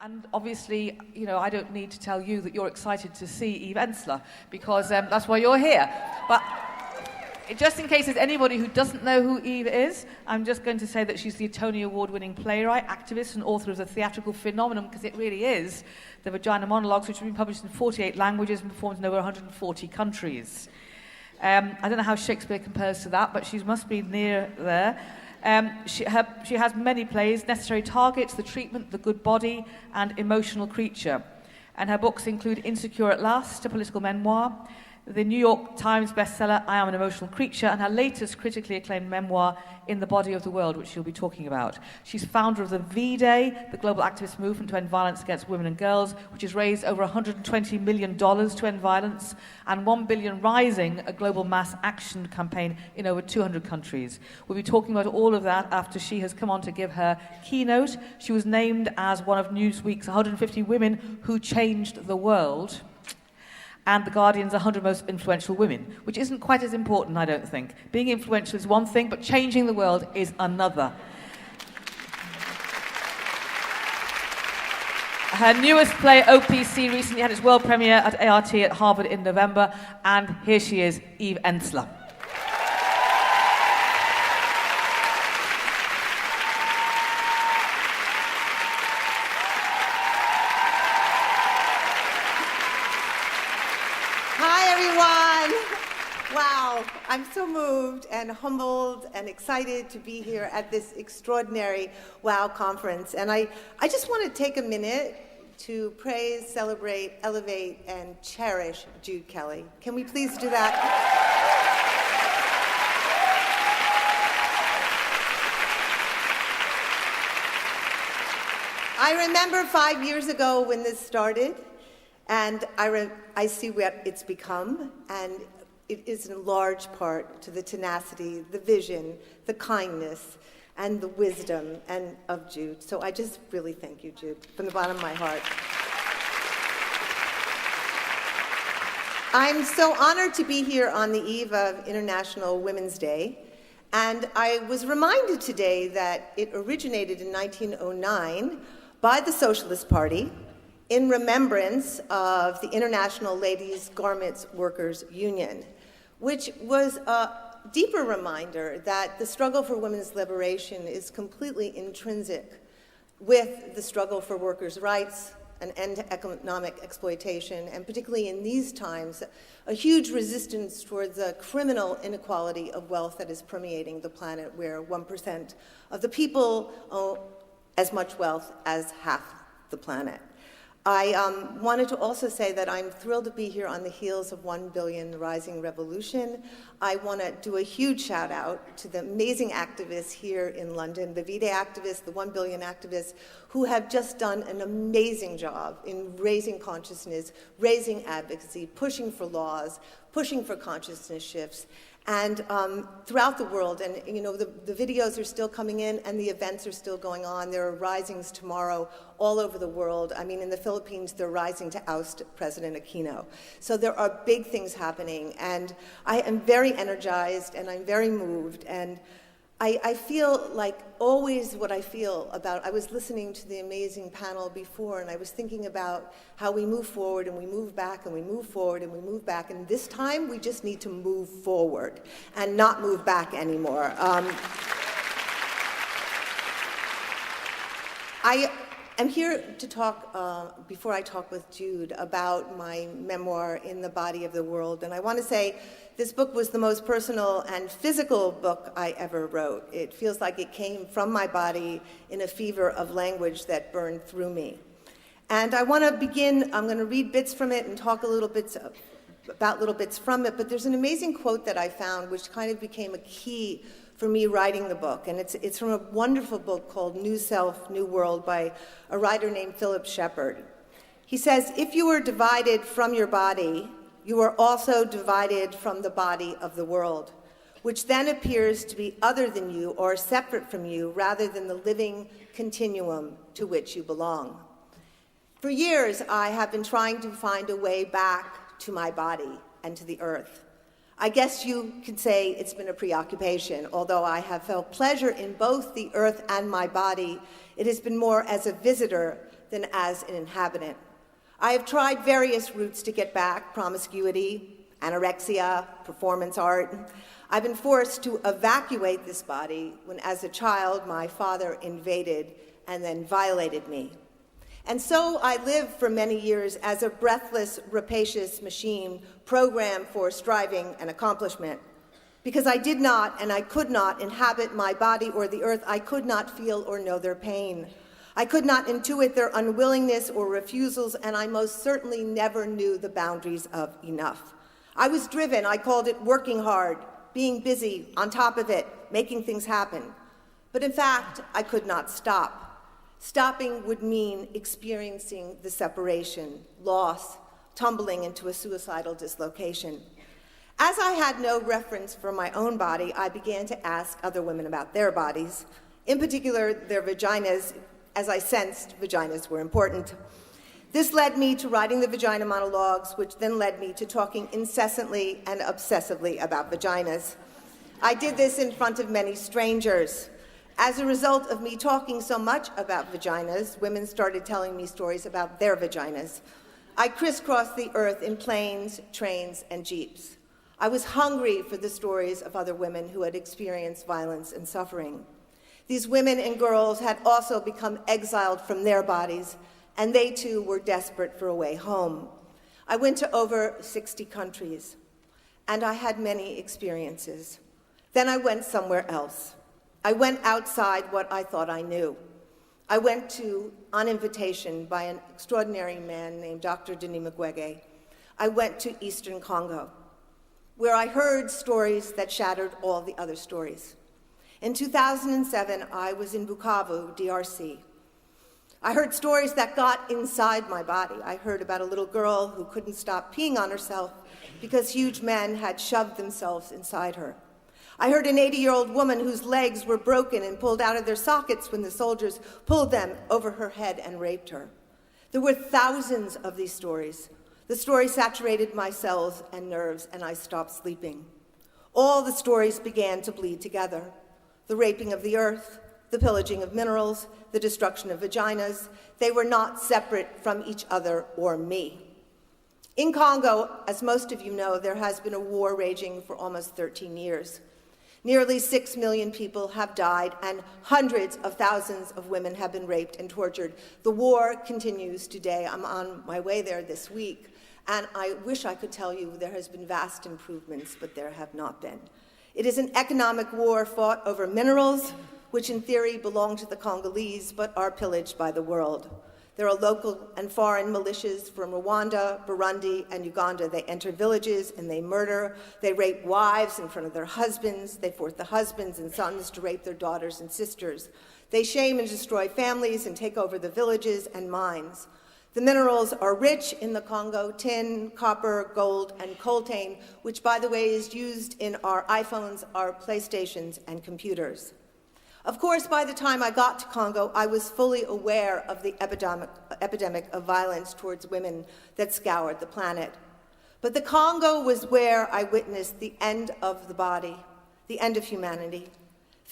And obviously, you know, I don't need to tell you that you're excited to see Eve Ensler, because that's why you're here. But just in case there's anybody who doesn't know who Eve is, I'm just going to say that she's the Tony Award-winning playwright, activist, and author of the theatrical phenomenon, because it really is, the Vagina Monologues, which have been published in 48 languages and performed in over 140 countries. I don't know how Shakespeare compares to that, but she must be near there. She has many plays: Necessary Targets, The Treatment, The Good Body, and Emotional Creature. And her books include Insecure at Last, a political memoir, the New York Times bestseller, I Am an Emotional Creature, and her latest critically acclaimed memoir, In the Body of the World, which she'll be talking about. She's founder of the V-Day, the global activist movement to end violence against women and girls, which has raised over $120 million to end violence, and $1 billion Rising, a global mass action campaign in over 200 countries. We'll be talking about all of that after she has come on to give her keynote. She was named as one of Newsweek's 150 women who changed the world, and The Guardian's 100 most influential women, which isn't quite as important, I don't think. Being influential is one thing, but changing the world is another. Her newest play, OPC, recently had its world premiere at ART at Harvard in November, and here she is, Eve Ensler. Wow, I'm so moved and humbled and excited to be here at this extraordinary WOW conference. And I just want to take a minute to praise, celebrate, elevate, and cherish Jude Kelly. Can we please do that? I remember 5 years ago when this started, and I see what it's become, and it is in large part to the tenacity, the vision, the kindness, and the wisdom of Jude. So I just really thank you, Jude, from the bottom of my heart. I'm so honored to be here on the eve of International Women's Day. And I was reminded today that it originated in 1909 by the Socialist Party in remembrance of the International Ladies Garments Workers Union, which was a deeper reminder that the struggle for women's liberation is completely intrinsic with the struggle for workers' rights, an end to economic exploitation, and particularly in these times, a huge resistance towards the criminal inequality of wealth that is permeating the planet, where 1% of the people own as much wealth as half the planet. I wanted to also say that I'm thrilled to be here on the heels of 1 Billion Rising Revolution. I want to do a huge shout out to the amazing activists here in London, the V-Day activists, the 1 Billion activists, who have just done an amazing job in raising consciousness, raising advocacy, pushing for laws, pushing for consciousness shifts, and throughout the world. And you know, the videos are still coming in and the events are still going on. There are risings tomorrow all over the world. I mean, in the Philippines, they're rising to oust President Aquino. So there are big things happening, and I am very energized and I'm very moved. And I feel like always what I feel about, I was listening to the amazing panel before, and I was thinking about how we move forward and we move back and we move forward and we move back, and this time we just need to move forward and not move back anymore. I'm here to talk, before I talk with Jude, about my memoir, In the Body of the World. And I want to say this book was the most personal and physical book I ever wrote. It feels like it came from my body in a fever of language that burned through me. And I want to begin, I'm going to read bits from it and talk a little bit about little bits from it, but there's an amazing quote that I found which kind of became a key for me writing the book, and it's from a wonderful book called New Self, New World by a writer named Philip Shepard. He says, "If you are divided from your body, you are also divided from the body of the world, which then appears to be other than you or separate from you rather than the living continuum to which you belong." For years, I have been trying to find a way back to my body and to the earth. I guess you could say it's been a preoccupation. Although I have felt pleasure in both the earth and my body, it has been more as a visitor than as an inhabitant. I have tried various routes to get back: promiscuity, anorexia, performance art. I've been forced to evacuate this body when, as a child, my father invaded and then violated me. And so I lived for many years as a breathless, rapacious machine programmed for striving and accomplishment. Because I did not and I could not inhabit my body or the earth, I could not feel or know their pain. I could not intuit their unwillingness or refusals, and I most certainly never knew the boundaries of enough. I was driven. I called it working hard, being busy, on top of it, making things happen. But in fact, I could not stop. Stopping would mean experiencing the separation, loss, tumbling into a suicidal dislocation. As I had no reference for my own body, I began to ask other women about their bodies, in particular their vaginas, as I sensed vaginas were important. This led me to writing the Vagina Monologues, which then led me to talking incessantly and obsessively about vaginas. I did this in front of many strangers. As a result of me talking so much about vaginas, women started telling me stories about their vaginas. I crisscrossed the earth in planes, trains, and jeeps. I was hungry for the stories of other women who had experienced violence and suffering. These women and girls had also become exiled from their bodies, and they too were desperate for a way home. I went to over 60 countries, and I had many experiences. Then I went somewhere else. I went outside what I thought I knew. I went to, on invitation by an extraordinary man named Dr. Denis Mukwege, I went to Eastern Congo, where I heard stories that shattered all the other stories. In 2007, I was in Bukavu, DRC. I heard stories that got inside my body. I heard about a little girl who couldn't stop peeing on herself because huge men had shoved themselves inside her. I heard an 80-year-old woman whose legs were broken and pulled out of their sockets when the soldiers pulled them over her head and raped her. There were thousands of these stories. The story saturated my cells and nerves, and I stopped sleeping. All the stories began to bleed together. The raping of the earth, the pillaging of minerals, the destruction of vaginas, they were not separate from each other or me. In Congo, as most of you know, there has been a war raging for almost 13 years. Nearly 6 million people have died, and hundreds of thousands of women have been raped and tortured. The war continues today. I'm on my way there this week, and I wish I could tell you there has been vast improvements, but there have not been. It is an economic war fought over minerals, which in theory belong to the Congolese, but are pillaged by the world. There are local and foreign militias from Rwanda, Burundi, and Uganda. They enter villages and they murder. They rape wives in front of their husbands. They force the husbands and sons to rape their daughters and sisters. They shame and destroy families and take over the villages and mines. The minerals are rich in the Congo: tin, copper, gold, and coltan, which, by the way, is used in our iPhones, our PlayStations, and computers. Of course, by the time I got to Congo, I was fully aware of the epidemic of violence towards women that scoured the planet. But the Congo was where I witnessed the end of the body, the end of humanity.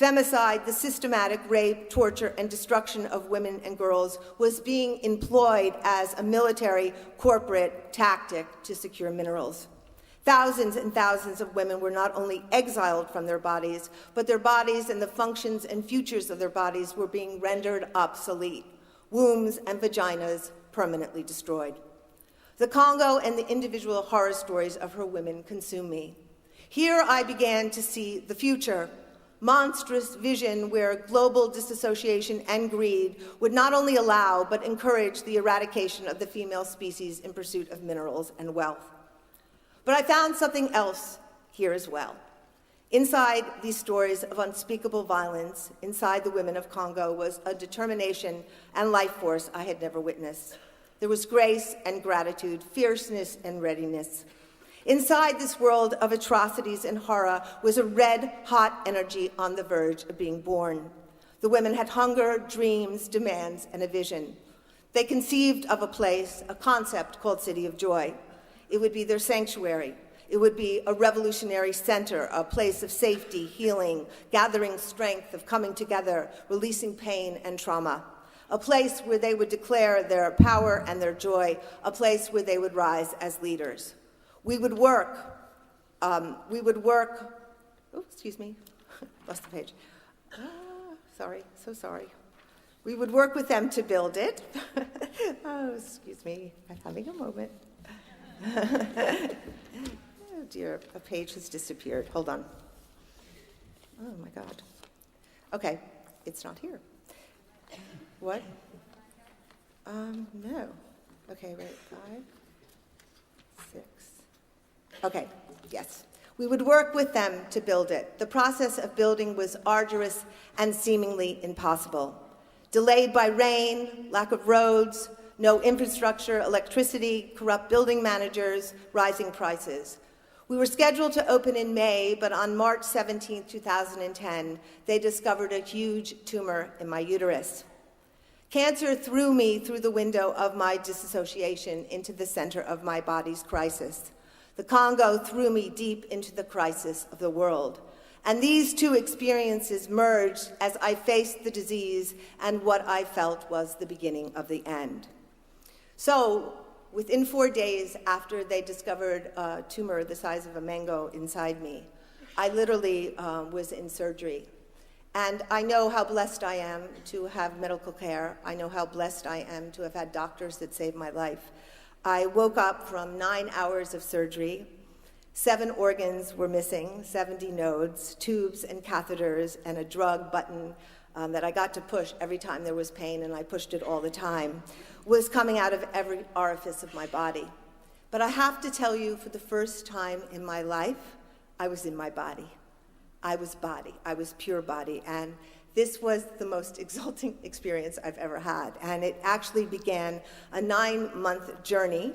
Femicide, the systematic rape, torture, and destruction of women and girls, was being employed as a military corporate tactic to secure minerals. Thousands and thousands of women were not only exiled from their bodies, but their bodies and the functions and futures of their bodies were being rendered obsolete. Wombs and vaginas permanently destroyed. The Congo and the individual horror stories of her women consume me. Here I began to see the future, monstrous vision where global disassociation and greed would not only allow but encourage the eradication of the female species in pursuit of minerals and wealth. But I found something else here as well. Inside these stories of unspeakable violence, inside the women of Congo, was a determination and life force I had never witnessed. There was grace and gratitude, fierceness and readiness. Inside this world of atrocities and horror was a red-hot energy on the verge of being born. The women had hunger, dreams, demands, and a vision. They conceived of a place, a concept called City of Joy. It would be their sanctuary. It would be a revolutionary center, a place of safety, healing, gathering strength, of coming together, releasing pain and trauma. a place where they would declare their power and their joy, a place where they would rise as leaders. We would work, oh, excuse me, lost the page. Sorry, so sorry. We would work with them to build it. Oh, excuse me, I'm having a moment. Oh dear, a page has disappeared. Hold on. Oh my God. Okay, it's not here. What? No. Okay, wait, 5, 6. Okay, yes. We would work with them to build it. The process of building was arduous and seemingly impossible. Delayed by rain, lack of roads, no infrastructure, electricity, corrupt building managers, rising prices. We were scheduled to open in May, but on March 17, 2010, they discovered a huge tumor in my uterus. Cancer threw me through the window of my disassociation into the center of my body's crisis. The Congo threw me deep into the crisis of the world. And these two experiences merged as I faced the disease and what I felt was the beginning of the end. So, within 4 days after they discovered a tumor the size of a mango inside me, I literally was in surgery. And I know how blessed I am to have medical care. I know how blessed I am to have had doctors that saved my life. I woke up from 9 hours of surgery. 7 organs were missing, 70 nodes, tubes and catheters, and a drug button that I got to push every time there was pain, and I pushed it all the time, was coming out of every orifice of my body. But I have to tell you, for the first time in my life, I was in my body. I was body. I was pure body. And this was the most exalting experience I've ever had. And it actually began a 9-month journey,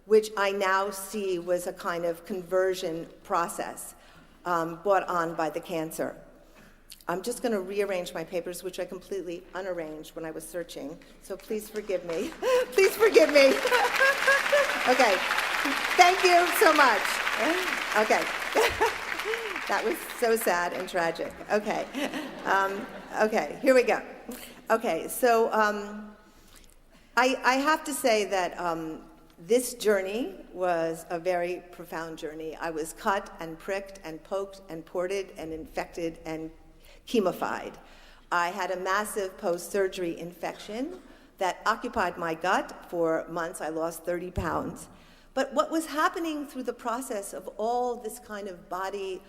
which I now see was a kind of conversion process brought on by the cancer. I'm just going to rearrange my papers, which I completely unarranged when I was searching. So please forgive me. Please forgive me. Okay. Thank you so much. Okay. That was so sad and tragic. Okay. Okay, here we go. Okay, so I have to say that this journey was a very profound journey. I was cut and pricked and poked and ported and infected and chemofied. I had a massive post-surgery infection that occupied my gut for months. I lost 30 pounds. But what was happening through the process of all this kind of body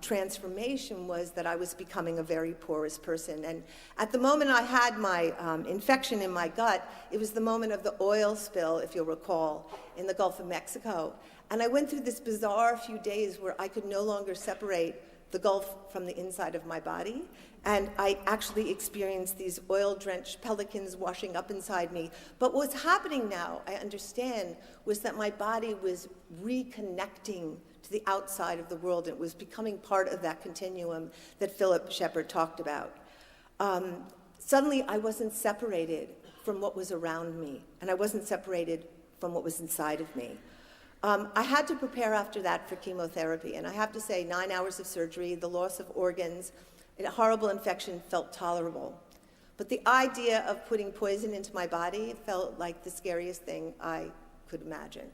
transformation was that I was becoming a very porous person. And at the moment I had my infection in my gut, it was the moment of the oil spill, if you'll recall, in the Gulf of Mexico. And I went through this bizarre few days where I could no longer separate the Gulf from the inside of my body. And I actually experienced these oil-drenched pelicans washing up inside me. But what's happening now, I understand, was that my body was reconnecting to the outside of the world. It was becoming part of that continuum that Philip Shepard talked about. Suddenly, I wasn't separated from what was around me, and I wasn't separated from what was inside of me. I had to prepare after that for chemotherapy, and I have to say, 9 hours of surgery, the loss of organs, a horrible infection felt tolerable. But the idea of putting poison into my body felt like the scariest thing I could imagine.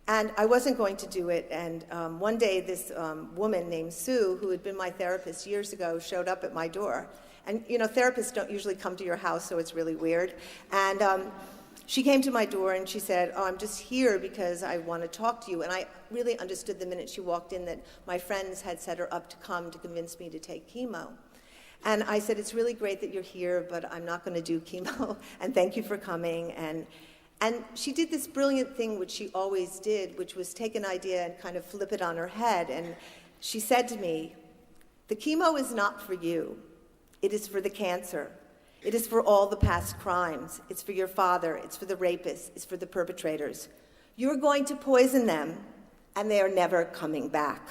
And I wasn't going to do it, and one day this woman named Sue, who had been my therapist years ago, showed up at my door. And you know, therapists don't usually come to your house, so it's really weird. And she came to my door and she said, "Oh, I'm just here because I want to talk to you." And I really understood the minute she walked in that my friends had set her up to come to convince me to take chemo. And I said, "It's really great that you're here, but I'm not going to do chemo, and thank you for coming." And she did this brilliant thing, which she always did, which was take an idea and kind of flip it on her head. And she said to me, "The chemo is not for you. It is for the cancer. It is for all the past crimes. It's for your father. It's for the rapists. It's for the perpetrators. You're going to poison them, and they are never coming back.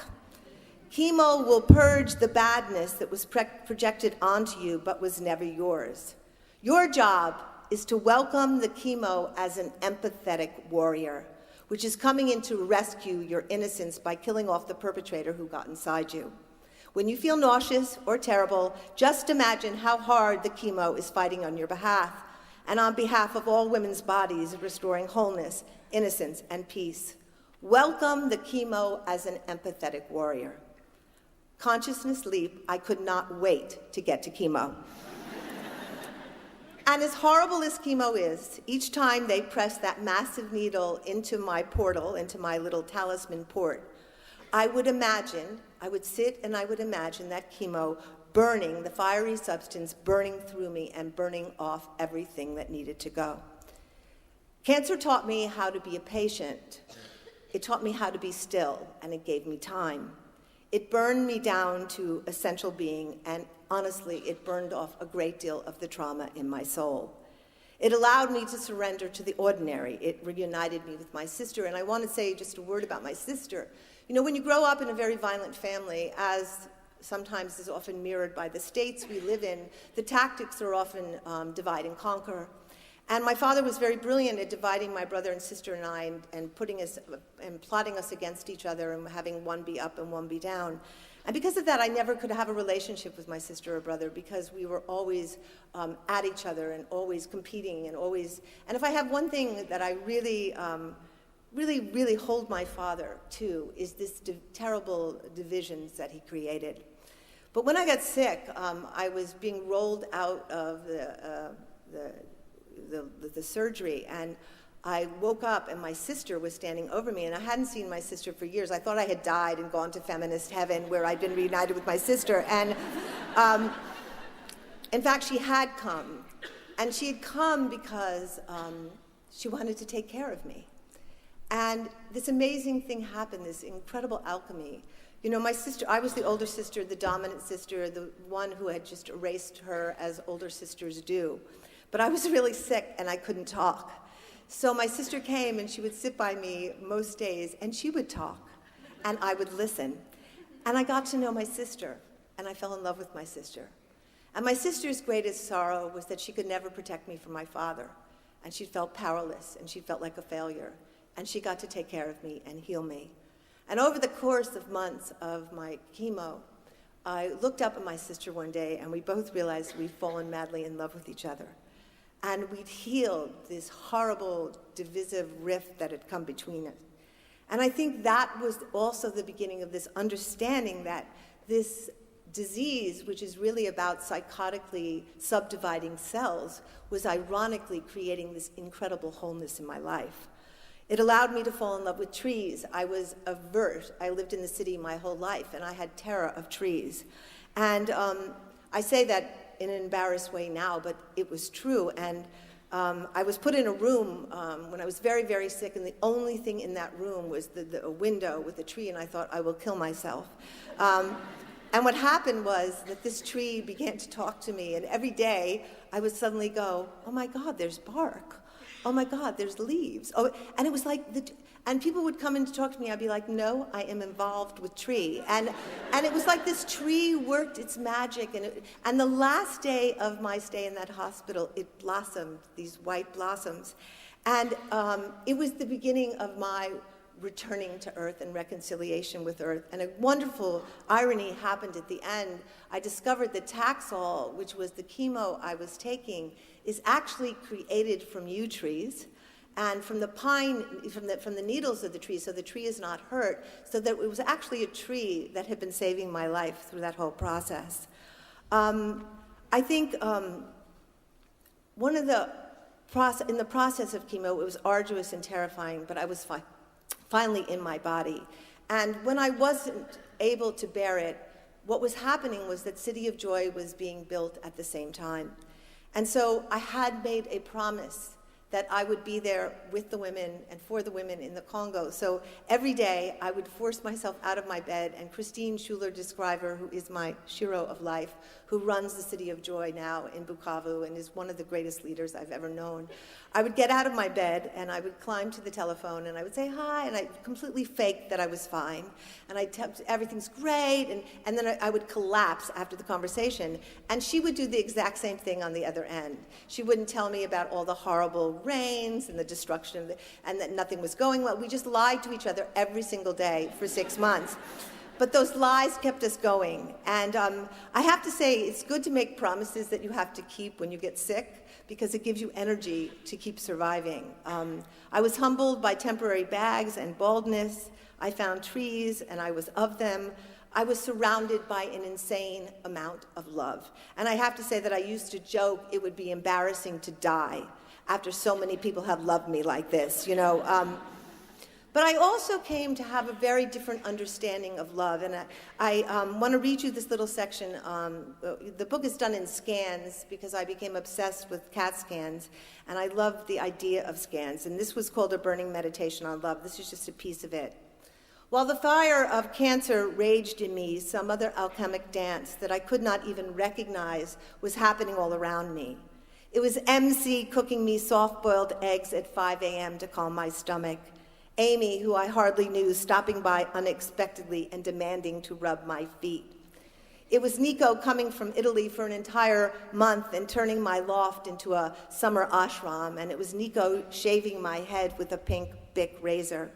Chemo will purge the badness that was projected onto you but was never yours. Your job is to welcome the chemo as an empathetic warrior, which is coming in to rescue your innocence by killing off the perpetrator who got inside you. When you feel nauseous or terrible, just imagine how hard the chemo is fighting on your behalf. and on behalf of all women's bodies restoring wholeness, innocence, and peace. Welcome the chemo as an empathetic warrior. Consciousness leap, I could not wait to get to chemo. And as horrible as chemo is, each time they press that massive needle into my portal, into my little talisman port, I would sit and I would imagine that chemo burning, the fiery substance burning through me and burning off everything that needed to go. Cancer taught me how to be a patient. It taught me how to be still, and it gave me time. It burned me down to essential being, and honestly, it burned off a great deal of the trauma in my soul. It allowed me to surrender to the ordinary. It reunited me with my sister, and I want to say just a word about my sister. You know, when you grow up in a very violent family, as sometimes is often mirrored by the states we live in, the tactics are often divide and conquer. And my father was very brilliant at dividing my brother and sister and I and putting us and plotting us against each other and having one be up and one be down. And because of that, I never could have a relationship with my sister or brother because we were always at each other and always competing and always. And if I have one thing that I really hold my father to is this terrible divisions that he created. But when I got sick, I was being rolled out of the surgery, and I woke up and my sister was standing over me, and I hadn't seen my sister for years. I thought I had died and gone to feminist heaven where I'd been reunited with my sister, and in fact she had come, and she had come because she wanted to take care of me. And this amazing thing happened, this incredible alchemy. You know, my sister, I was the older sister, the dominant sister, the one who had just erased her as older sisters do. But I was really sick and I couldn't talk. So my sister came and she would sit by me most days and she would talk and I would listen. And I got to know my sister and I fell in love with my sister. And my sister's greatest sorrow was that she could never protect me from my father. And she felt powerless and she felt like a failure. And she got to take care of me and heal me. And over the course of months of my chemo, I looked up at my sister one day and we both realized we'd fallen madly in love with each other. And we'd healed this horrible, divisive rift that had come between us. And I think that was also the beginning of this understanding that this disease, which is really about psychotically subdividing cells, was ironically creating this incredible wholeness in my life. It allowed me to fall in love with trees. I was averse. I lived in the city my whole life, and I had terror of trees. And I say that in an embarrassed way now, but it was true. And I was put in a room when I was very, very sick, and the only thing in that room was a window with a tree, and I thought, I will kill myself. And what happened was that this tree began to talk to me, and every day I would suddenly go, oh my God, there's bark. Oh my God, there's leaves. Oh, and it was like, and people would come in to talk to me, I'd be like, no, I am involved with tree. And it was like this tree worked its magic, and the last day of my stay in that hospital, it blossomed, these white blossoms. And it was the beginning of my returning to Earth and reconciliation with Earth. And a wonderful irony happened at the end. I discovered that Taxol, which was the chemo I was taking, is actually created from yew trees and from the pine, from the needles of the tree, so the tree is not hurt, so that it was actually a tree that had been saving my life through that whole process. I think in the process of chemo, it was arduous and terrifying, but I was finally in my body. And when I wasn't able to bear it, what was happening was that City of Joy was being built at the same time. And so I had made a promise that I would be there with the women and for the women in the Congo. So every day I would force myself out of my bed, and Christine Schuler-Descriver, who is my Shiro of life, who runs the City of Joy now in Bukavu and is one of the greatest leaders I've ever known, I would get out of my bed and I would climb to the telephone and I would say hi, and I completely faked that I was fine, and I'd tell everything's great, and then I would collapse after the conversation, and she would do the exact same thing on the other end. She wouldn't tell me about all the horrible rains and the destruction and that nothing was going well. We just lied to each other every single day for 6 months. but those lies kept us going. And I have to say, it's good to make promises that you have to keep when you get sick, because it gives you energy to keep surviving. I was humbled by temporary bags and baldness. I found trees, and I was of them. I was surrounded by an insane amount of love. And I have to say that I used to joke it would be embarrassing to die after so many people have loved me like this, you know. But I also came to have a very different understanding of love. And I want to read you this little section. The book is done in scans because I became obsessed with CAT scans. And I love the idea of scans. And this was called A Burning Meditation on Love. This is just a piece of it. While the fire of cancer raged in me, some other alchemic dance that I could not even recognize was happening all around me. It was MC cooking me soft-boiled eggs at 5 a.m. to calm my stomach. Amy, who I hardly knew, stopping by unexpectedly and demanding to rub my feet. It was Nico coming from Italy for an entire month and turning my loft into a summer ashram, and it was Nico shaving my head with a pink Bic razor.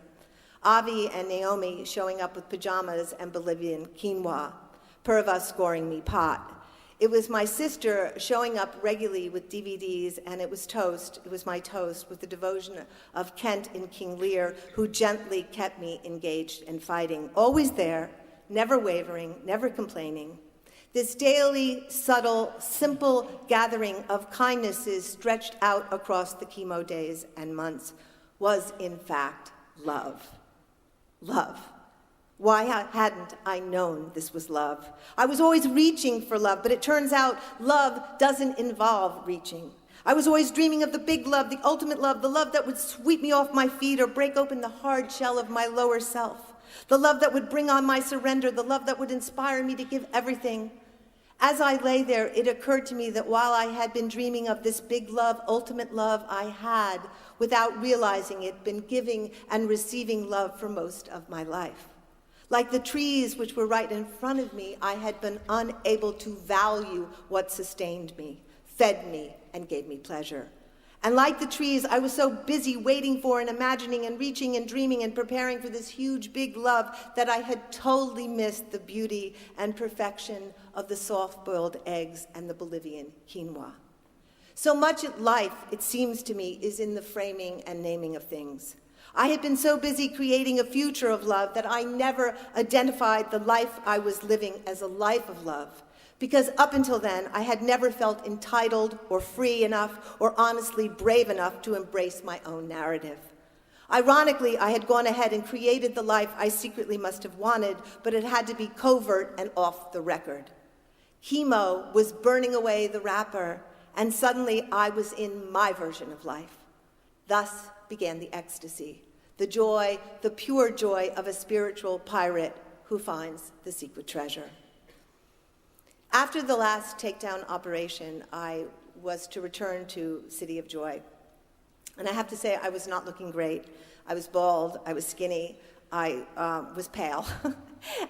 Avi and Naomi showing up with pajamas and Bolivian quinoa. Purva scoring me pot. It was my sister showing up regularly with DVDs, and it was toast. It was my toast with the devotion of Kent in King Lear, who gently kept me engaged and fighting. Always there, never wavering, never complaining. This daily, subtle, simple gathering of kindnesses stretched out across the chemo days and months was, in fact, love. Love. Why hadn't I known this was love? I was always reaching for love, but it turns out love doesn't involve reaching. I was always dreaming of the big love, the ultimate love, the love that would sweep me off my feet or break open the hard shell of my lower self, the love that would bring on my surrender, the love that would inspire me to give everything. As I lay there, it occurred to me that while I had been dreaming of this big love, ultimate love, I had, without realizing it, been giving and receiving love for most of my life. Like the trees which were right in front of me, I had been unable to value what sustained me, fed me, and gave me pleasure. And like the trees, I was so busy waiting for and imagining and reaching and dreaming and preparing for this huge, big love that I had totally missed the beauty and perfection of the soft-boiled eggs and the Bolivian quinoa. So much of life, it seems to me, is in the framing and naming of things. I had been so busy creating a future of love that I never identified the life I was living as a life of love. Because up until then, I had never felt entitled or free enough or honestly brave enough to embrace my own narrative. Ironically, I had gone ahead and created the life I secretly must have wanted, but it had to be covert and off the record. Chemo was burning away the wrapper, and suddenly I was in my version of life. Thus began the ecstasy, the joy, the pure joy of a spiritual pirate who finds the secret treasure. After the last takedown operation, I was to return to City of Joy. And I have to say, I was not looking great. I was bald, I was skinny, I was pale.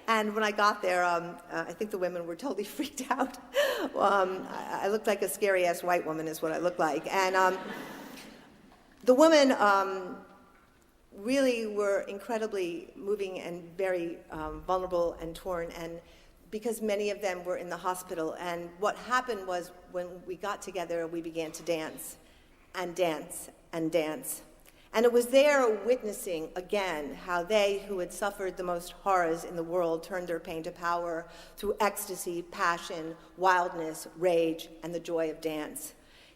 And when I got there, I think the women were totally freaked out. I looked like a scary-ass white woman is what I looked like. And the women really were incredibly moving and very vulnerable and torn, and because many of them were in the hospital. And what happened was when we got together, we began to dance and dance and dance. And it was there witnessing again how they who had suffered the most horrors in the world turned their pain to power through ecstasy, passion, wildness, rage, and the joy of dance.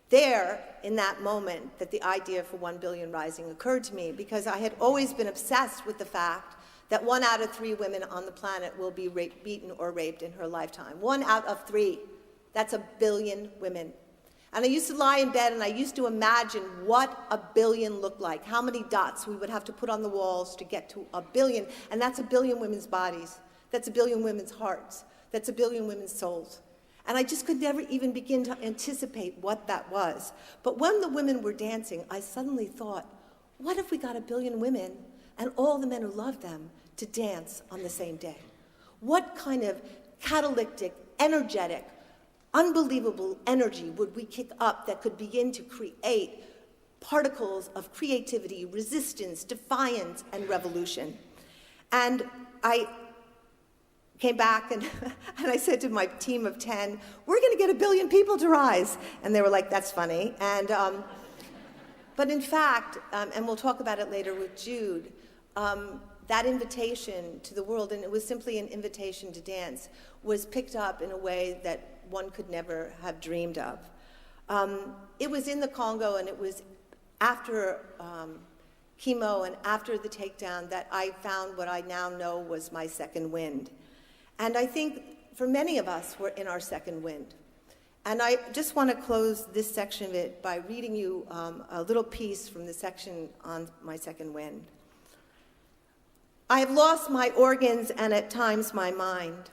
There, in that moment, that the idea for 1 Billion Rising occurred to me, because I had always been obsessed with the fact that 1 out of 3 women on the planet will be beaten or raped in her lifetime. 1 out of 3. That's 1 billion women. And I used to lie in bed and I used to imagine what 1 billion looked like, how many dots we would have to put on the walls to get to 1 billion. And that's 1 billion women's bodies. That's 1 billion women's hearts. That's 1 billion women's souls. And I just could never even begin to anticipate what that was. But when the women were dancing, I suddenly thought, what if we got 1 billion women and all the men who loved them to dance on the same day? What kind of catalytic, energetic, unbelievable energy would we kick up that could begin to create particles of creativity, resistance, defiance, and revolution? And I came back and, and I said to my team of 10, we're going to get 1 billion people to rise. And they were like, that's funny. And, but in fact, and we'll talk about it later with Jude, that invitation to the world, and it was simply an invitation to dance, was picked up in a way that one could never have dreamed of. It was in the Congo, and it was after chemo and after the takedown that I found what I now know was my second wind. And I think for many of us, we're in our second wind. And I just want to close this section of it by reading you a little piece from the section on my second wind. I have lost my organs and at times my mind.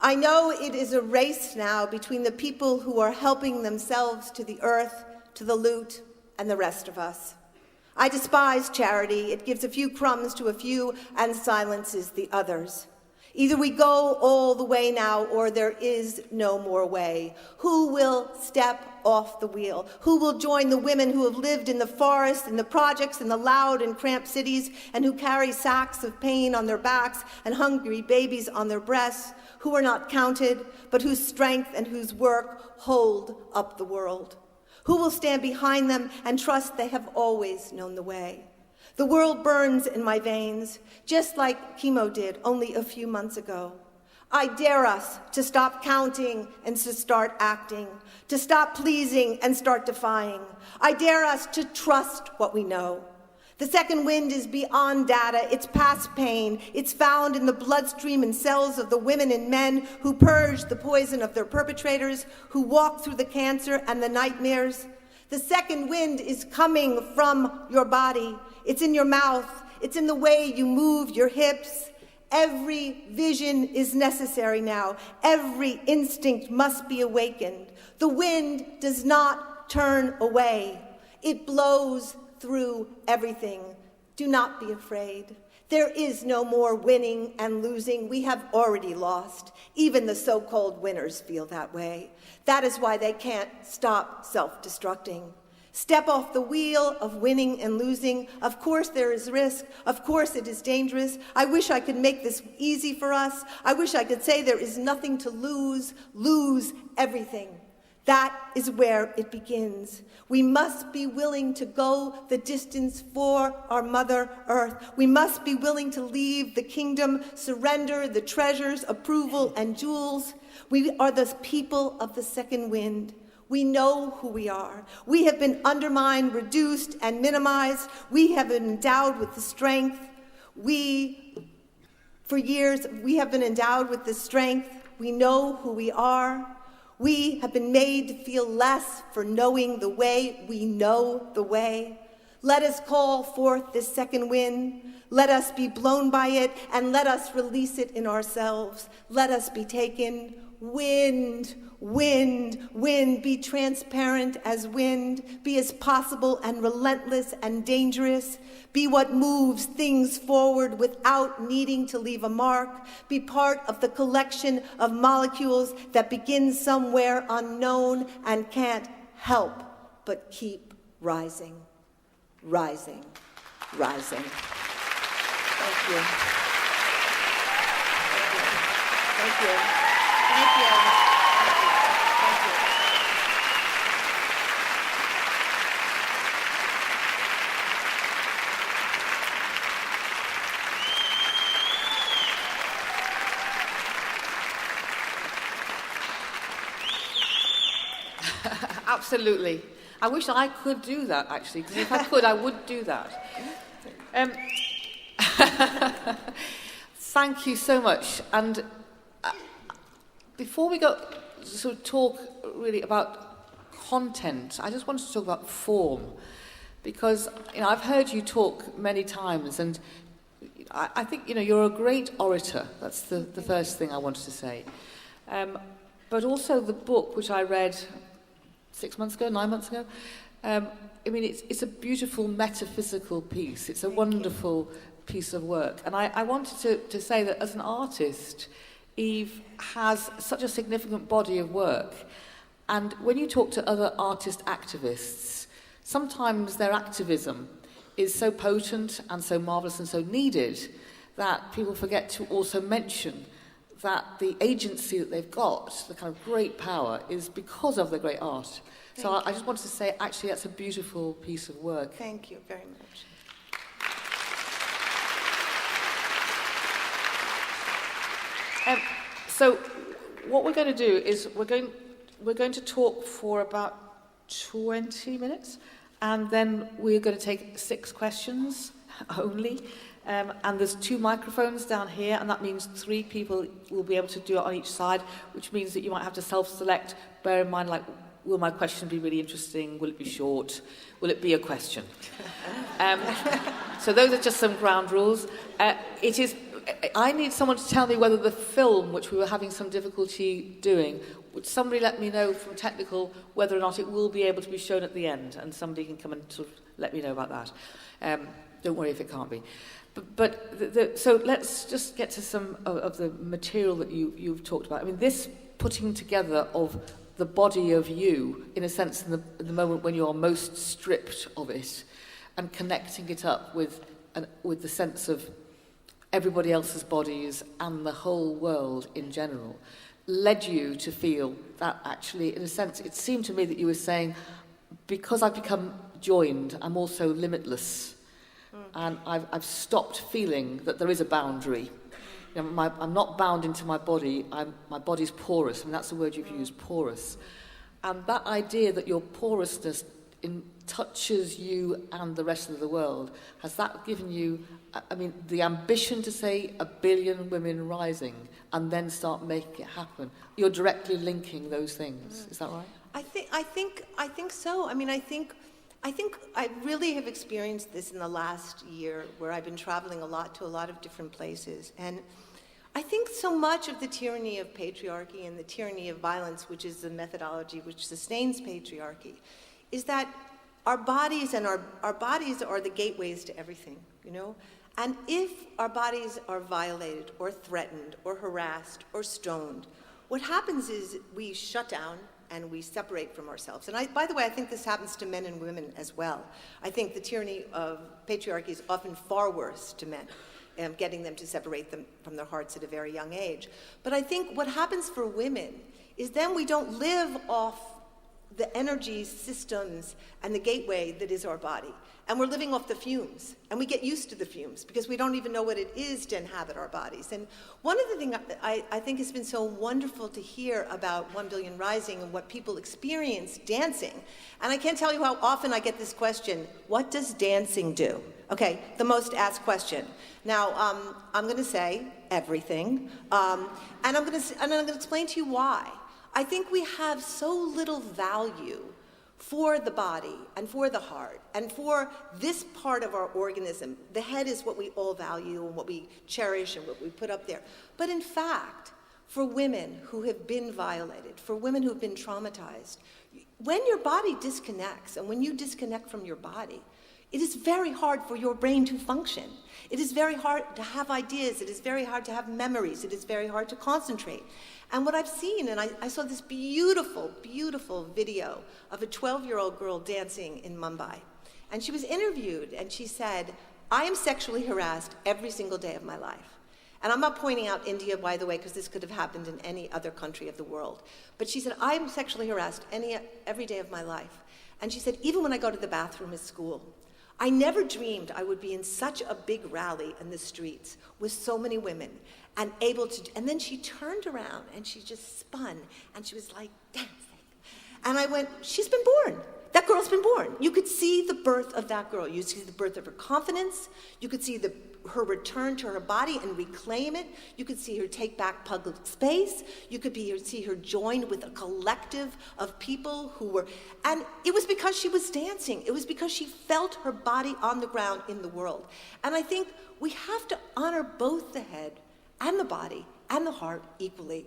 I know it is a race now between the people who are helping themselves to the earth, to the loot, and the rest of us. I despise charity. It gives a few crumbs to a few and silences the others. Either we go all the way now, or there is no more way. Who will step off the wheel? Who will join the women who have lived in the forest, in the projects, in the loud and cramped cities, and who carry sacks of pain on their backs and hungry babies on their breasts, who are not counted, but whose strength and whose work hold up the world? Who will stand behind them and trust they have always known the way? The world burns in my veins, just like chemo did only a few months ago. I dare us to stop counting and to start acting, to stop pleasing and start defying. I dare us to trust what we know. The second wind is beyond data, it's past pain. It's found in the bloodstream and cells of the women and men who purge the poison of their perpetrators, who walk through the cancer and the nightmares. The second wind is coming from your body. It's in your mouth. It's in the way you move your hips. Every vision is necessary now. Every instinct must be awakened. The wind does not turn away. It blows through everything. Do not be afraid. There is no more winning and losing. We have already lost. Even the so-called winners feel that way. That is why they can't stop self-destructing. Step off the wheel of winning and losing. Of course there is risk. Of course it is dangerous. I wish I could make this easy for us. I wish I could say there is nothing to lose. Lose everything. That is where it begins. We must be willing to go the distance for our Mother Earth. We must be willing to leave the kingdom, surrender the treasures, approval, and jewels. We are the people of the second wind. We know who we are. We have been undermined, reduced, and minimized. We have been endowed with the strength. For years, we have been endowed with the strength. We know who we are. We have been made to feel less for knowing the way. We know the way. Let us call forth this second wind. Let us be blown by it, and let us release it in ourselves. Let us be taken. Wind, wind, wind, be transparent as wind, be as possible and relentless and dangerous, be what moves things forward without needing to leave a mark, be part of the collection of molecules that begin somewhere unknown and can't help but keep rising, rising, rising. Thank you. Thank you. Thank you. Thank you. Thank you. Absolutely. I wish I could do that, actually, because if I could, I would do that. Thank you so much. And before we go sort of talk really about content, I just wanted to talk about form, because I've heard you talk many times, and I think you're a great orator. That's the first thing I wanted to say. But also the book, which I read 6 months ago, 9 months ago, it's a beautiful metaphysical piece. It's a wonderful piece of work. And I wanted to say that as an artist, Eve has such a significant body of work. And when you talk to other artist activists, sometimes their activism is so potent and so marvelous and so needed that people forget to also mention that the agency that they've got, the kind of great power, is because of the great art. So I just wanted to say, actually, that's a beautiful piece of work. Thank you very much. So what we're going to do is we're going to talk for about 20 minutes, and then we're going to take 6 questions only. And there's 2 microphones down here, and that means 3 people will be able to do it on each side, which means that you might have to self-select. Bear in mind, like, will my question be really interesting? Will it be short? Will it be a question? So those are just some ground rules. I need someone to tell me whether the film, which we were having some difficulty doing, would somebody let me know from technical whether or not it will be able to be shown at the end, and somebody can come and sort of let me know about that. Don't worry if it can't be. So let's just get to some of the material that you've talked about. I mean, this putting together of the body of you, in a sense, in the moment when you are most stripped of it, and connecting it up with the sense of everybody else's bodies and the whole world in general, led you to feel that actually, in a sense, it seemed to me that you were saying, because I've become joined, I'm also limitless. And I've stopped feeling that there is a boundary. You know, I'm not bound into my body. My body's porous. I mean, that's the word you've used, porous. And that idea that your porousness touches you and the rest of the world, has that given you, I mean, the ambition to say 1 billion women rising and then start making it happen? You're directly linking those things. Is that right? I think so. I mean, I think I really have experienced this in the last year, where I've been traveling a lot to a lot of different places. And I think so much of the tyranny of patriarchy and the tyranny of violence, which is the methodology which sustains patriarchy, is that our bodies and our bodies are the gateways to everything, you know? And if our bodies are violated or threatened or harassed or stoned, what happens is we shut down and we separate from ourselves. And by the way, I think this happens to men and women as well. I think the tyranny of patriarchy is often far worse to men, getting them to separate them from their hearts at a very young age. But I think what happens for women is then we don't live off the energy systems and the gateway that is our body. And we're living off the fumes. And we get used to the fumes because we don't even know what it is to inhabit our bodies. And one of the things I think has been so wonderful to hear about 1 Billion Rising and what people experience dancing. And I can't tell you how often I get this question, what does dancing do? Okay, the most asked question. Now, I'm going to say everything. And I'm going to explain to you why. I think we have so little value for the body and for the heart and for this part of our organism. The head is what we all value and what we cherish and what we put up there. But in fact, for women who have been violated, for women who have been traumatized, when your body disconnects and when you disconnect from your body, it is very hard for your brain to function. It is very hard to have ideas. It is very hard to have memories. It is very hard to concentrate. And what I've seen, and I saw this beautiful, beautiful video of a 12-year-old girl dancing in Mumbai. And she was interviewed, and she said, I am sexually harassed every single day of my life. And I'm not pointing out India, by the way, because this could have happened in any other country of the world. But she said, I am sexually harassed every day of my life. And she said, even when I go to the bathroom at school, I never dreamed I would be in such a big rally in the streets with so many women and able to, and then she turned around and she just spun and she was like dancing. And I went, she's been born. That girl's been born. You could see the birth of that girl. You see the birth of her confidence. You could see her return to her body and reclaim it. You could see her take back public space. You could see her joined with a collective of people who were, and it was because she was dancing. It was because she felt her body on the ground in the world. And I think we have to honor both the head and the body and the heart equally.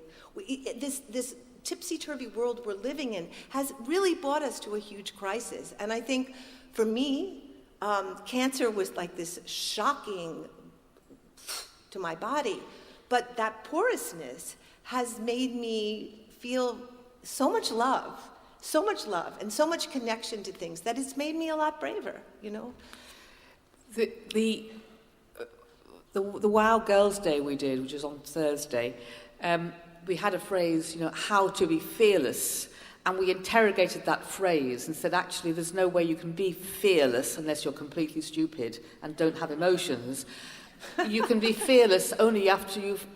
This tipsy-turvy world we're living in has really brought us to a huge crisis. And I think for me, cancer was like this shocking to my body, but that porousness has made me feel so much love and so much connection to things that it's made me a lot braver, you know? The Wow Girls Day we did, which was on Thursday, we had a phrase, how to be fearless. And we interrogated that phrase and said, actually, there's no way you can be fearless unless you're completely stupid and don't have emotions. You can be fearless only after you've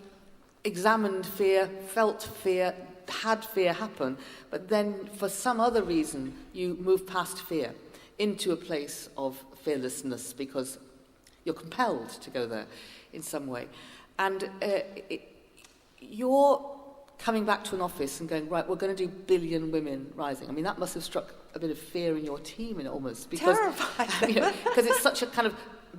examined fear, felt fear, had fear happen, but then for some other reason you move past fear into a place of fearlessness because you're compelled to go there in some way. And you're coming back to an office and going, right, we're going to do billion women rising. I mean, that must have struck a bit of fear in your team, almost. Because, terrified. Because it's such a kind of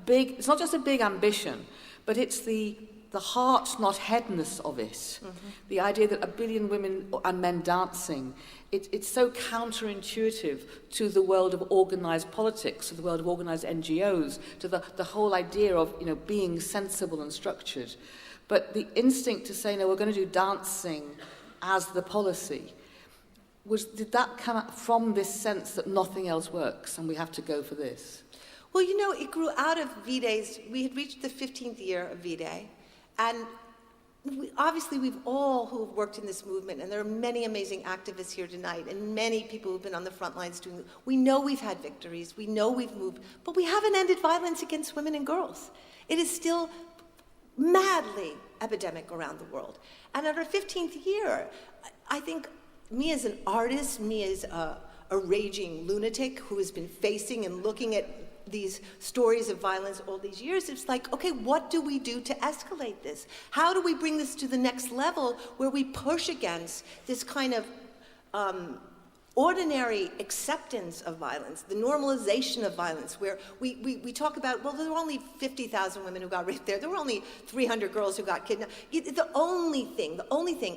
big, it's not just a big ambition, but it's the heart, not headness of it. Mm-hmm. The idea that a billion women and men dancing, it's so counterintuitive to the world of organised politics, to the world of organised NGOs, to the whole idea of being sensible and structured. But the instinct to say, no, we're going to do dancing as the policy, did that come out from this sense that nothing else works and we have to go for this? Well, it grew out of V-Days. We had reached the 15th year of V-Day, and obviously we've all who have worked in this movement, and there are many amazing activists here tonight, and many people who've been on the front lines doing it. We know we've had victories, we know we've moved, but we haven't ended violence against women and girls. It is still madly epidemic around the world. And at our 15th year, I think me as an artist, me as a raging lunatic who has been facing and looking at these stories of violence all these years, it's like, okay, what do we do to escalate this? How do we bring this to the next level where we push against this kind of ordinary acceptance of violence, the normalization of violence, where we talk about, well, there were only 50,000 women who got raped there. There were only 300 girls who got kidnapped. The only thing.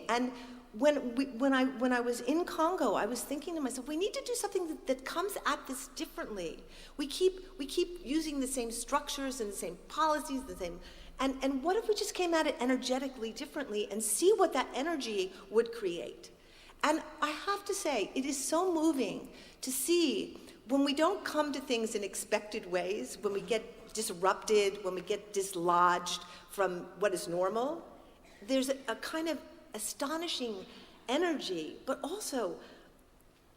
And when I was in Congo, I was thinking to myself, we need to do something that comes at this differently. We keep using the same structures and the same policies, and what if we just came at it energetically differently and see what that energy would create? And I have to say, it is so moving to see when we don't come to things in expected ways, when we get disrupted, when we get dislodged from what is normal, there's a kind of astonishing energy, but also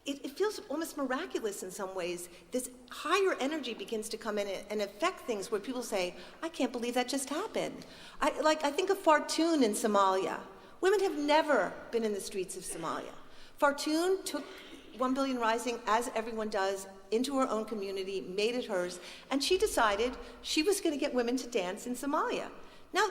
it feels almost miraculous in some ways. This higher energy begins to come in and affect things where people say, I can't believe that just happened. I think of Fartoon in Somalia. Women have never been in the streets of Somalia. Fartoon took 1 Billion Rising, as everyone does, into her own community, made it hers, and she decided she was going to get women to dance in Somalia. Now,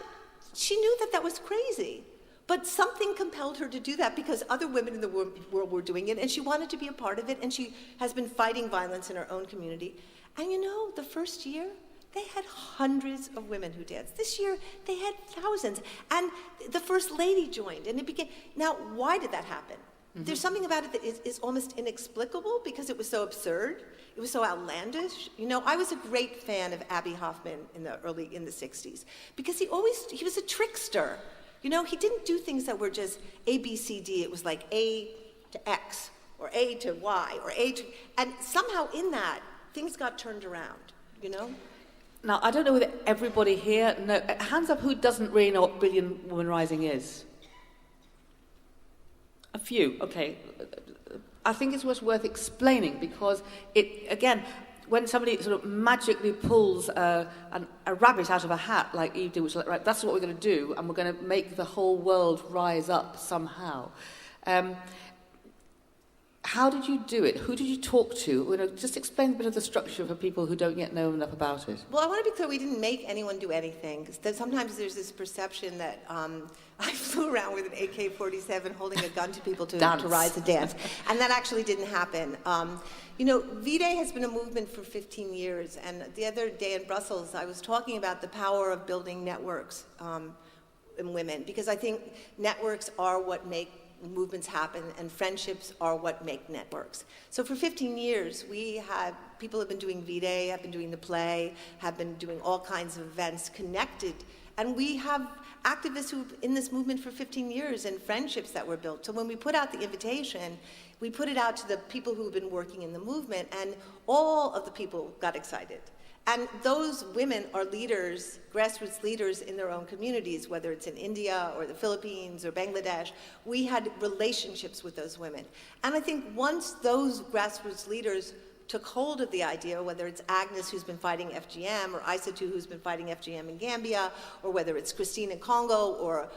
she knew that was crazy, but something compelled her to do that because other women in the world were doing it, and she wanted to be a part of it, and she has been fighting violence in her own community. And the first year, they had hundreds of women who danced. This year, they had thousands. And the First Lady joined, and it began. Now, why did that happen? Mm-hmm. There's something about it that is almost inexplicable because it was so absurd. It was so outlandish. I was a great fan of Abbie Hoffman in the 60s because he was a trickster. He didn't do things that were just A, B, C, D. It was like A to X, or A to Y, or A to... And somehow in that, things got turned around, Now, I don't know whether everybody here knows... Hands up who doesn't really know what Billion Woman Rising is. A few, okay. I think it's worth explaining because again, when somebody sort of magically pulls a rabbit out of a hat, like Eve did, which is like, right, that's what we're going to do, and we're going to make the whole world rise up somehow. How did you do it? Who did you talk to? Just explain a bit of the structure for people who don't yet know enough about it. Well, I want to be clear, we didn't make anyone do anything. Because sometimes there's this perception that I flew around with an AK-47 holding a gun to people to rise a dance. And that actually didn't happen. V-Day has been a movement for 15 years. And the other day in Brussels, I was talking about the power of building networks in women. Because I think networks are what make movements happen, and friendships are what make networks. So for 15 years, people have been doing V-Day, have been doing the play, have been doing all kinds of events connected. And we have activists who've in this movement for 15 years and friendships that were built. So when we put out the invitation, we put it out to the people who've been working in the movement, and all of the people got excited. And those women are leaders, grassroots leaders in their own communities, whether it's in India or the Philippines or Bangladesh. We had relationships with those women. And I think once those grassroots leaders took hold of the idea, whether it's Agnes who's been fighting FGM, or Aissatou who's been fighting FGM in Gambia, or whether it's Christine in Congo, or,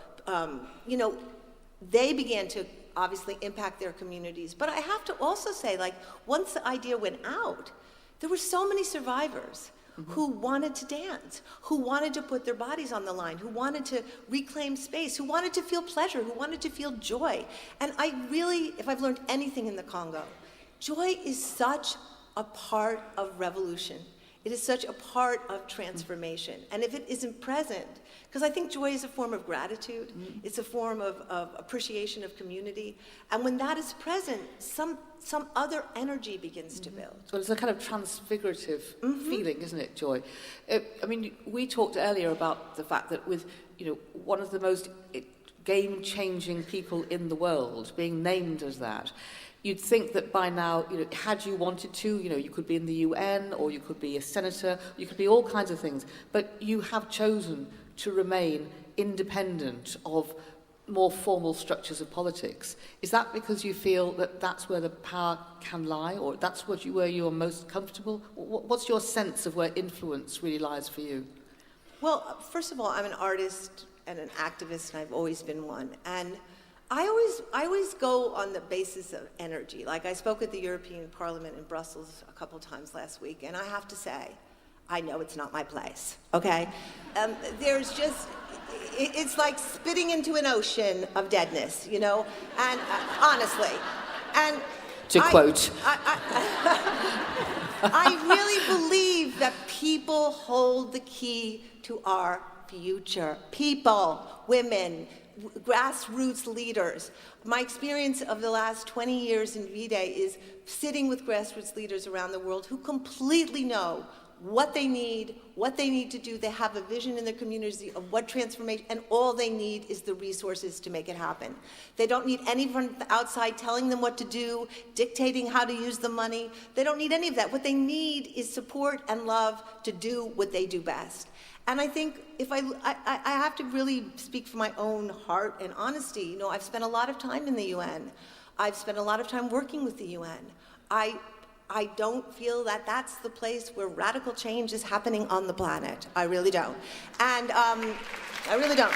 they began to obviously impact their communities. But I have to also say, like, once the idea went out, there were so many survivors who wanted to dance, who wanted to put their bodies on the line, who wanted to reclaim space, who wanted to feel pleasure, who wanted to feel joy. And I really, if I've learned anything in the Congo, joy is such a part of revolution. It is such a part of transformation. And if it isn't present, because I think joy is a form of gratitude, it's a form of appreciation of community. And when that is present, some other energy begins to build. Well, it's a kind of transfigurative feeling, isn't it, joy? I mean, we talked earlier about the fact that with, one of the most game-changing people in the world being named as that, you'd think that by now, had you wanted to, you could be in the UN, or you could be a senator, you could be all kinds of things, but you have chosen to remain independent of more formal structures of politics. Is that because you feel that that's where the power can lie, or that's where you are most comfortable? What's your sense of where influence really lies for you? Well, first of all, I'm an artist and an activist, and I've always been one. And I always go on the basis of energy. Like, I spoke at the European Parliament in Brussels a couple times last week, and I have to say, I know it's not my place, okay? There's just, it's like spitting into an ocean of deadness, and honestly. And to quote. I really believe that people hold the key to our future. People, women, grassroots leaders. My experience of the last 20 years in V-Day is sitting with grassroots leaders around the world who completely know what they need to do. They have a vision in their communities of what transformation, and all they need is the resources to make it happen. They don't need anyone from the outside telling them what to do, dictating how to use the money. They don't need any of that. What they need is support and love to do what they do best. And I think if I have to really speak from my own heart and honesty. I've spent a lot of time in the UN. I've spent a lot of time working with the UN. I don't feel that that's the place where radical change is happening on the planet. I really don't. And I really don't.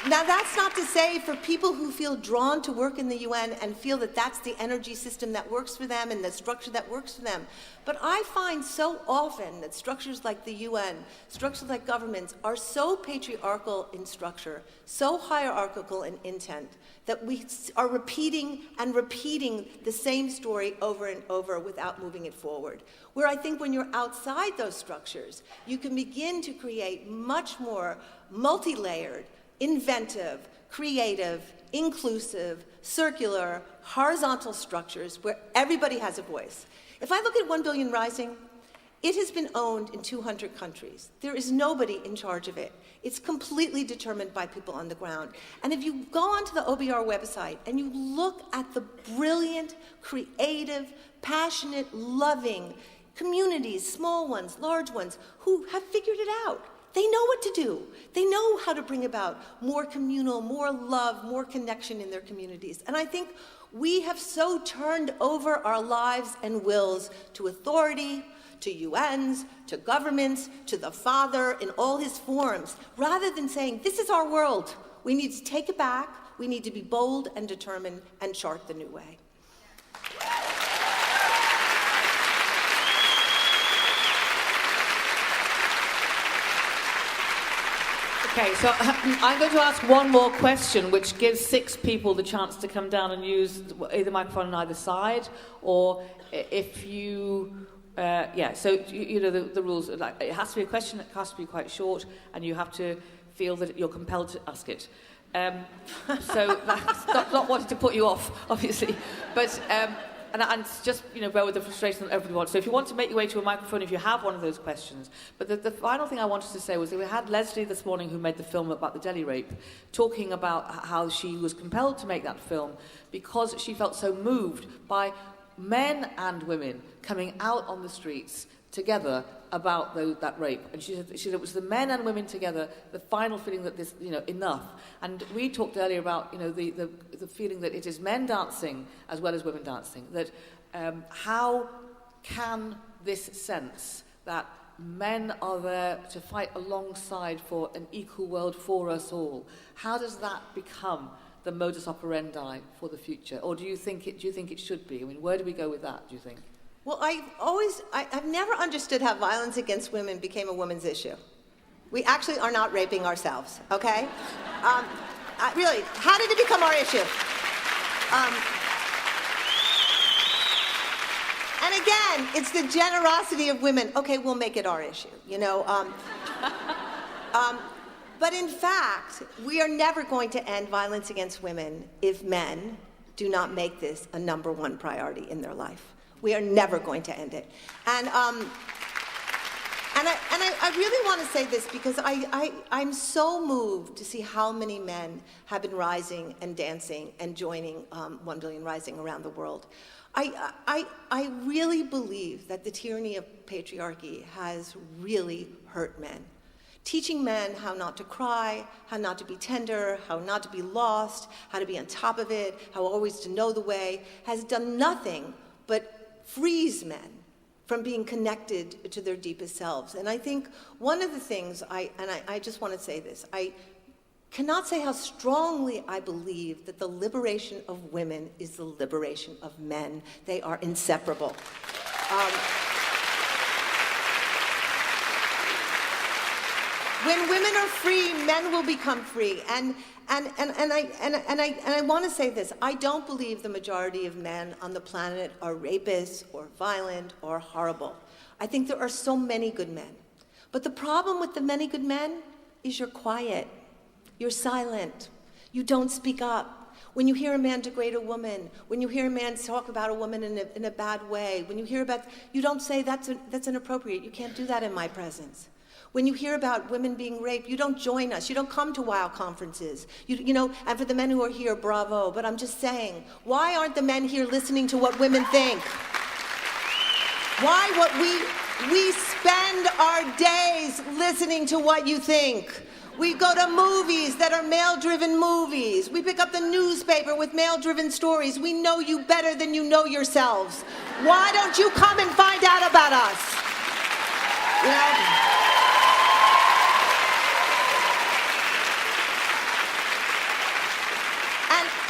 Now, that's not to say for people who feel drawn to work in the UN and feel that that's the energy system that works for them and the structure that works for them. But I find so often that structures like the UN, structures like governments, are so patriarchal in structure, so hierarchical in intent, that we are repeating and repeating the same story over and over without moving it forward. Where I think when you're outside those structures, you can begin to create much more multi-layered, inventive, creative, inclusive, circular, horizontal structures where everybody has a voice. If I look at 1 Billion Rising, it has been owned in 200 countries. There is nobody in charge of it. It's completely determined by people on the ground. And if you go onto the OBR website and you look at the brilliant, creative, passionate, loving communities, small ones, large ones, who have figured it out. They know what to do. They know how to bring about more communal, more love, more connection in their communities. And I think we have so turned over our lives and wills to authority, to UNs, to governments, to the Father in all his forms, rather than saying, this is our world. We need to take it back. We need to be bold and determined and chart the new way. Okay, so I'm going to ask one more question, which gives 6 people the chance to come down and use either microphone on either side, or if you, so the rules are like, it has to be a question, it has to be quite short, and you have to feel that you're compelled to ask it. So that's not wanting to put you off, obviously, but and just bear with the frustration that everyone wants. So if you want to make your way to a microphone, if you have one of those questions. But the final thing I wanted to say was that we had Leslie this morning, who made the film about the Delhi rape, talking about how she was compelled to make that film because she felt so moved by men and women coming out on the streets together about that rape. And she said it was the men and women together, the final feeling that this, enough. And we talked earlier about, the feeling that it is men dancing as well as women dancing. That how can this sense that men are there to fight alongside for an equal world for us all, how does that become the modus operandi for the future? Or do you think it should be? I mean, where do we go with that, do you think? Well, I've never understood how violence against women became a women's issue. We actually are not raping ourselves, okay? Really, how did it become our issue? And again, it's the generosity of women. Okay, we'll make it our issue, But in fact, we are never going to end violence against women if men do not make this a number one priority in their life. We are never going to end it. And I really want to say this because I'm so moved to see how many men have been rising and dancing and joining 1 Billion Rising around the world. I really believe that the tyranny of patriarchy has really hurt men. Teaching men how not to cry, how not to be tender, how not to be lost, how to be on top of it, how always to know the way, has done nothing but frees men from being connected to their deepest selves. And I think one of the things, I just want to say this, I cannot say how strongly I believe that the liberation of women is the liberation of men. They are inseparable. When women are free, men will become free. And I want to say this. I don't believe the majority of men on the planet are rapists or violent or horrible. I think there are so many good men. But the problem with the many good men is you're quiet. You're silent. You don't speak up. When you hear a man degrade a woman, when you hear a man talk about a woman in a bad way, when you hear about, you don't say that's inappropriate. You can't do that in my presence. When you hear about women being raped, you don't join us. You don't come to WOW conferences. And for the men who are here, bravo. But I'm just saying, why aren't the men here listening to what women think? Why we spend our days listening to what you think. We go to movies that are male-driven movies. We pick up the newspaper with male-driven stories. We know you better than you know yourselves. Why don't you come and find out about us?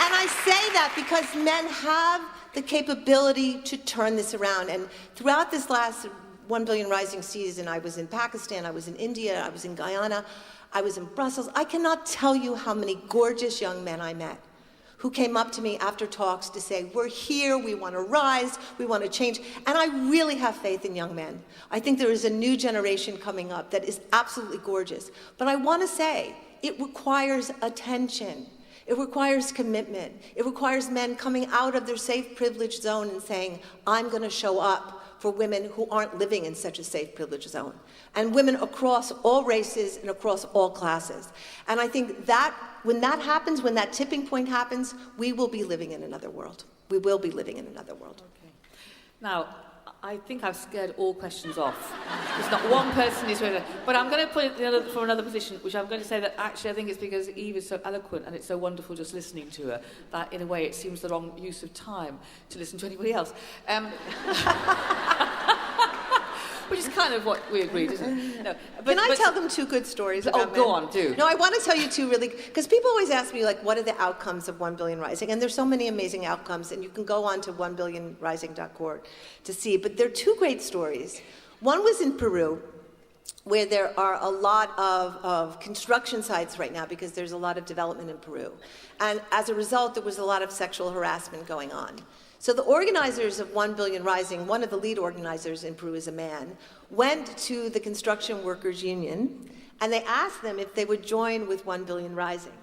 And I say that because men have the capability to turn this around. And throughout this last 1 Billion Rising season, I was in Pakistan, I was in India, I was in Guyana, I was in Brussels. I cannot tell you how many gorgeous young men I met who came up to me after talks to say, we're here, we want to rise, we want to change. And I really have faith in young men. I think there is a new generation coming up that is absolutely gorgeous. But I want to say, it requires attention. It requires commitment. It requires men coming out of their safe privilege zone and saying, I'm going to show up for women who aren't living in such a safe privilege zone. And women across all races and across all classes. And I think that when that happens, when that tipping point happens, we will be living in another world. We will be living in another world. Okay. Now, I think I've scared all questions off. There's not one person who's ready. But I'm going to put it from another position, which I'm going to say that actually I think it's because Eve is so eloquent and it's so wonderful just listening to her, that in a way it seems the wrong use of time to listen to anybody else. Which is kind of what we agreed, isn't it? No, Can I tell them two good stories about men? go on, do. No, I want to tell you two really, because people always ask me, what are the outcomes of 1 Billion Rising? And there's so many amazing outcomes, and you can go on to 1billionrising.org to see. But there are two great stories. One was in Peru, where there are a lot of construction sites right now because there's a lot of development in Peru. And as a result, there was a lot of sexual harassment going on. So the organizers of 1 Billion Rising, one of the lead organizers in Peru is a man, went to the construction workers union and they asked them if they would join with 1 Billion Rising.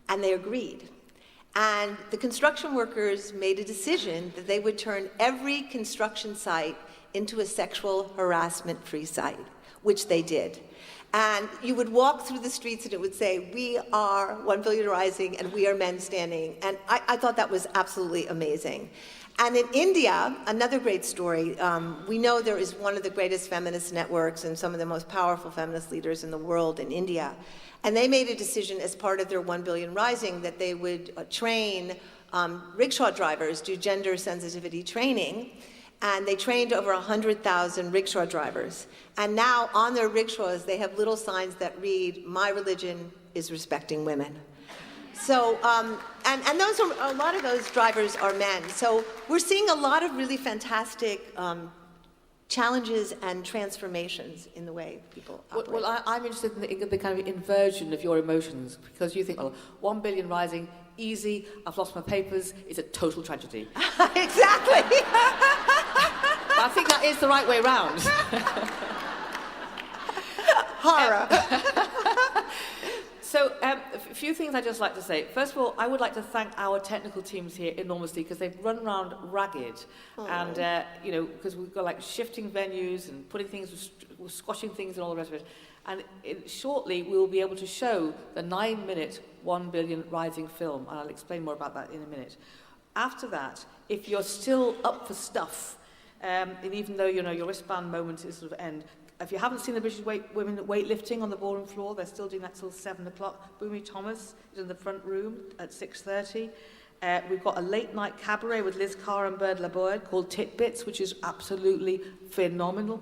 And they agreed. And the construction workers made a decision that they would turn every construction site into a sexual harassment-free site, which they did. And you would walk through the streets and it would say, "We are 1 billion rising and we are men standing." And I thought that was absolutely amazing. And in India, another great story, we know there is one of the greatest feminist networks and some of the most powerful feminist leaders in the world in India. And they made a decision as part of their 1 billion rising that they would train rickshaw drivers, do gender sensitivity training. And they trained over 100,000 rickshaw drivers. And now on their rickshaws, they have little signs that read, "My religion is respecting women." So, and those are, a lot of those drivers are men. So we're seeing a lot of really fantastic challenges and transformations in the way people operate. Well, I'm interested in the kind of inversion of your emotions, because you think, well, 1 billion rising, easy, I've lost my papers, it's a total tragedy. Exactly. But I think that is the right way round. Horror. So, a few things I'd just like to say. First of all, I would like to thank our technical teams here enormously, because they've run around ragged. And, you know, because we've got like shifting venues and putting things, squashing things and all the rest of it. And shortly, we'll be able to show the 9-minute 1 billion rising film. And I'll explain more about that in a minute. After that, if you're still up for stuff, and even though, you know, your wristband moment is sort of end, if you haven't seen the British women weightlifting on the ballroom floor, they're still doing that till 7 o'clock. Boomy Thomas is in the front room at 6:30. We've got a late night cabaret with Liz Carr and Bernard Labourde called Titbits, which is absolutely phenomenal.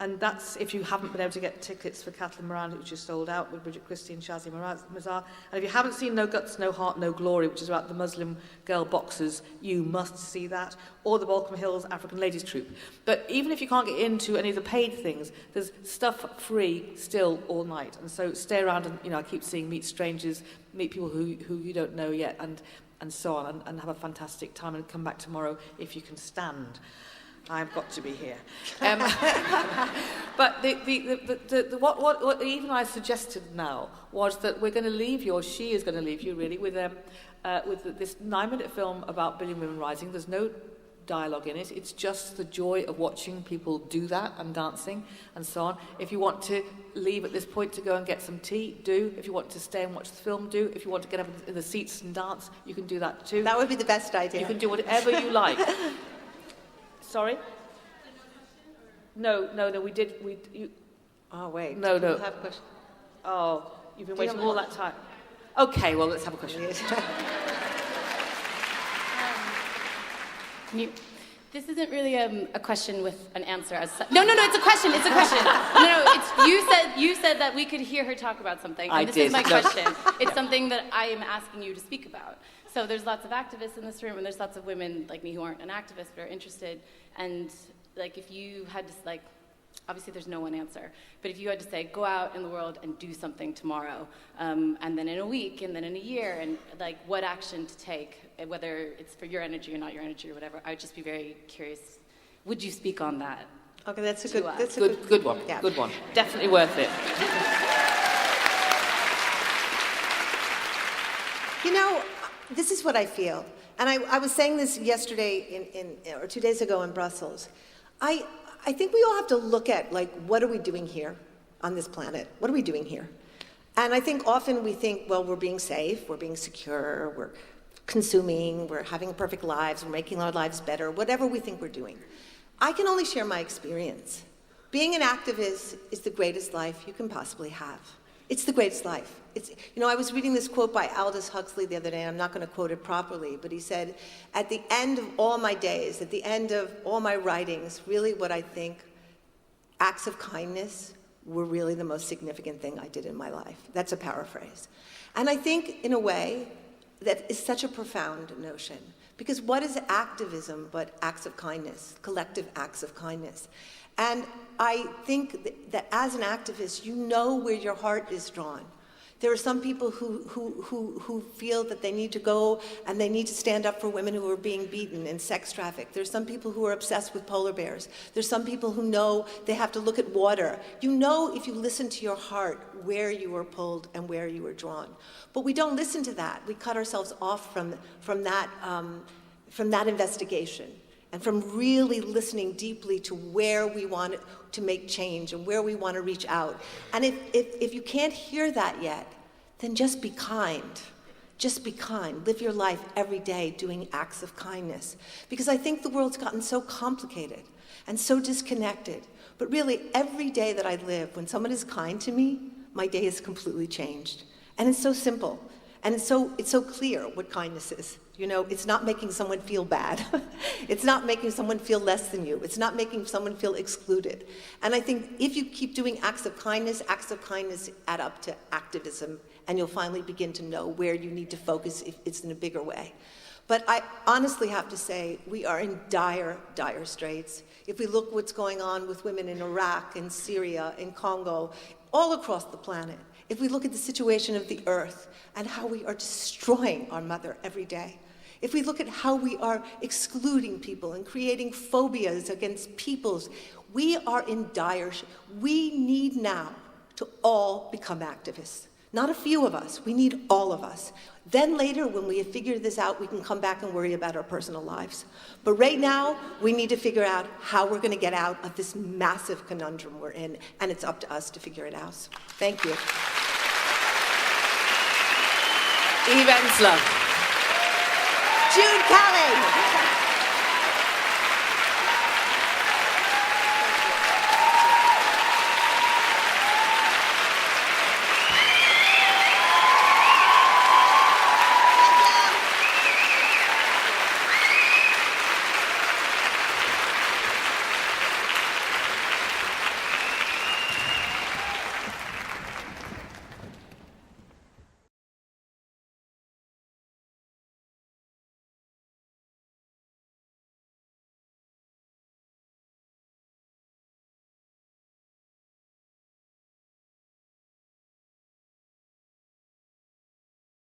And that's if you haven't been able to get tickets for Kathleen Moran, which is sold out, with Bridget Christie and Shazia Mazar. And if you haven't seen No Guts, No Heart, No Glory, which is about the Muslim girl boxers, you must see that. Or the Balcombe Hills African Ladies Troupe. But even if you can't get into any of the paid things, there's stuff free still all night. And so stay around and, you know, I keep seeing meet strangers, meet people who you don't know yet, and so on, and have a fantastic time, and come back tomorrow if you can stand. I've got to be here. But what even I suggested now was that we're going to leave you, or she is going to leave you really, with this 9-minute film about Billion Women Rising. There's no dialogue in it. It's just the joy of watching people do that and dancing and so on. If you want to leave at this point to go and get some tea, do. If you want to stay and watch the film, do. If you want to get up in the seats and dance, you can do that too. That would be the best idea. You can do whatever you like. Sorry? No, we did. Oh, wait. No. Do you have a question? Oh, you've been waiting all that time. Okay, well, let's have a question. This isn't really a question with an answer as such. No, it's a question. It's a question. No, it's you said that we could hear her talk about something. And this is my question. It's something that I am asking you to speak about. So there's lots of activists in this room, and there's lots of women like me who aren't an activist but are interested. And like, if you had to, like, obviously there's no one answer, but if you had to say, go out in the world and do something tomorrow, and then in a week, and then in a year, and like what action to take, whether it's for your energy or not your energy or whatever, I would just be very curious. Would you speak on that? Okay, that's a good one. Yeah. Good one. Definitely worth it. You know, this is what I feel. And I was saying this yesterday or 2 days ago in Brussels. I think we all have to look at, like, what are we doing here on this planet? What are we doing here? And I think often we think, well, we're being safe, we're being secure, we're consuming, we're having perfect lives, we're making our lives better, whatever we think we're doing. I can only share my experience. Being an activist is the greatest life you can possibly have. It's the greatest life. You know, I was reading this quote by Aldous Huxley the other day, and I'm not going to quote it properly, but he said, at the end of all my days, at the end of all my writings, really what I think, acts of kindness were really the most significant thing I did in my life. That's a paraphrase. And I think, in a way, that is such a profound notion. Because what is activism but acts of kindness, collective acts of kindness? And I think that as an activist, you know where your heart is drawn. There are some people who feel that they need to go and they need to stand up for women who are being beaten and sex trafficked. There's some people who are obsessed with polar bears. There's some people who know they have to look at water. You know, if you listen to your heart, where you are pulled and where you are drawn. But we don't listen to that. We cut ourselves off from that investigation. and from really listening deeply to where we want to make change and where we want to reach out. And if you can't hear that yet, then just be kind. Just be kind. Live your life every day doing acts of kindness. Because I think the world's gotten so complicated and so disconnected. But really, every day that I live, when someone is kind to me, my day is completely changed. And it's so simple. And it's so clear what kindness is. You know, it's not making someone feel bad. It's not making someone feel less than you. It's not making someone feel excluded. And I think if you keep doing acts of kindness add up to activism, and you'll finally begin to know where you need to focus if it's in a bigger way. But I honestly have to say, we are in dire, dire straits. If we look what's going on with women in Iraq, in Syria, in Congo, all across the planet, if we look at the situation of the earth and how we are destroying our mother every day, if we look at how we are excluding people and creating phobias against peoples, we are in dire shape. We need now to all become activists. Not a few of us, we need all of us. Then later, when we have figured this out, we can come back and worry about our personal lives. But right now, we need to figure out how we're going to get out of this massive conundrum we're in, and it's up to us to figure it out. Thank you. Eve Ensler. Jude Kelly.